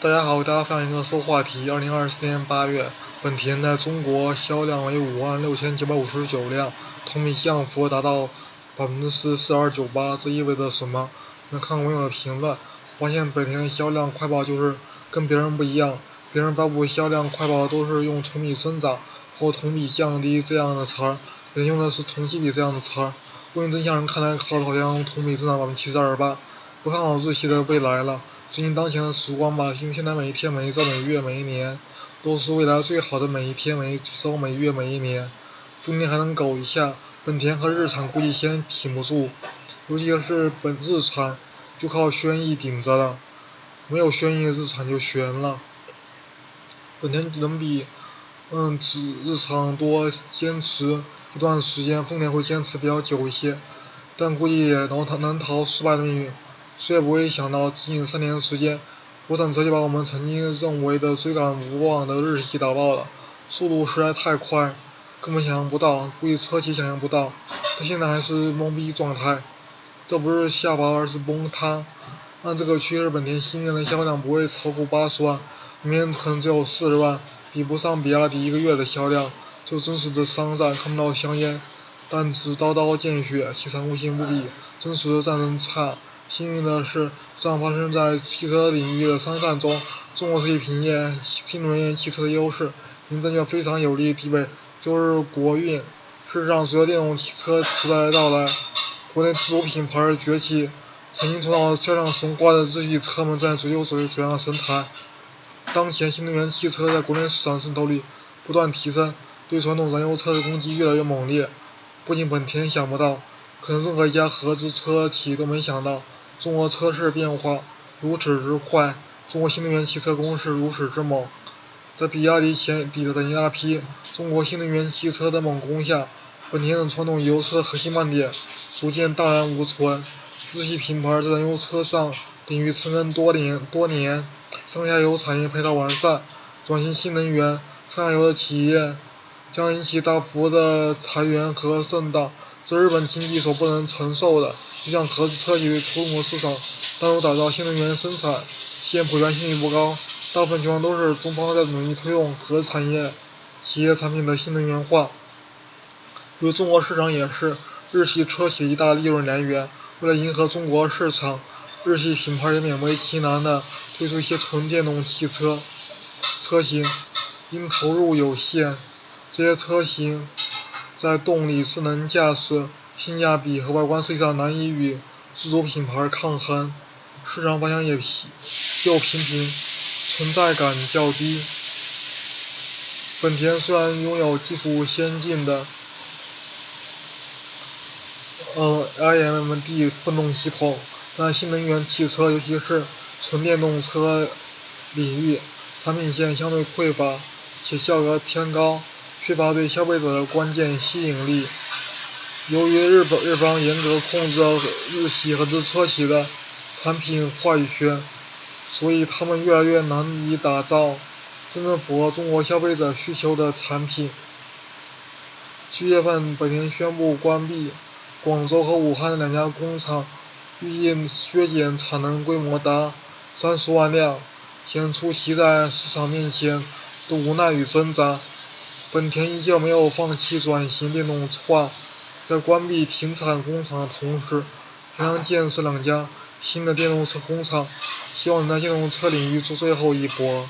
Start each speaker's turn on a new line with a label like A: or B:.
A: 大家好，给大家分享一个搜话题。2024年8月，本田在中国销量为56959辆，同比降幅达到42.98%。这意味着什么？看看网友的评论，发现本田的销量快报就是跟别人不一样，别人发布销量快报都是用同比增长或同比降低这样的词儿，本田用的是同期比这样的词儿。不论真相人看来好像同比增长72.8%，不看好日系的未来了。珍惜当前的时光吧，因为现在每一天、每一周、每月、每一年，都是未来最好的每一天、每一周、每月、每一年。今天还能苟一下，本田和日产估计先挺不住，尤其是日产，就靠轩逸顶着了，没有轩逸，日产就悬了。本田能比日产多坚持一段时间，丰田会坚持比较久一些，但估计也能逃失败的命运。谁也不会想到，仅仅3年时间，国产车就把我们曾经认为的追赶无望的日系打爆了，速度实在太快，根本想象不到，估计车企想象不到，它现在还是懵逼状态。这不是下滑，而是崩塌。按这个趋势，本田新年的销量不会超过80万，明年可能只有40万，比不上比亚迪一个月的销量。就真实的商战，看不到香烟，但只刀刀见血，其残酷性不比真实的战争差。幸运的是，这场发生在汽车领域的商战中，中国可以凭借新能源汽车的优势，已经占据非常有利的地位，就是国运。事实上，随着电动汽车时代的到来，国内自主品牌的崛起，曾经创造销量神话的日系车们正在逐渐走向神坛。当前新能源汽车在国内市场渗透率不断提升，对传统燃油车的攻击越来越猛烈。不仅本田想不到，可能任何一家合资车企都没想到，中国车市变化如此之快，中国新能源汽车攻势如此之猛。在比亚迪底的一大批中国新能源汽车的猛攻下，本田等传统油车的核心卖点逐渐荡然无存。日系品牌在燃油车上领域深耕多年，上下游产业配套完善，转型新能源，上下游的企业将引起大幅的裁员和震荡，这是日本经济所不能承受的。就像合资车企对中国市场单独打造新能源生产，现普遍性率不高，大部分情况都是中方在努力推动合资产业企业产品的新能源化。对中国市场也是日系车企的一大利润来源。为了迎合中国市场，日系品牌也勉为其难地推出一些纯电动车型，因投入有限，这些车型在动力、智能驾驶、性价比和外观设计上难以与自主品牌抗衡，市场反响也平平，存在感较低。本田虽然拥有技术先进的IMD 混动系统，但新能源汽车尤其是纯电动车领域，产品线相对匮乏，且价格偏高，缺乏对消费者的关键吸引力。由于日方严格控制了日系合资车企的产品话语权，所以他们越来越难以打造真正符合中国消费者需求的产品。7月份，本田宣布关闭广州和武汉的2家工厂，预计削减产能规模达30万辆，显出其在市场面前的无奈与挣扎。本田依旧没有放弃转型电动化，在关闭停产工厂的同时，还将建设2家新的电动车工厂，希望能在电动车领域做最后一搏。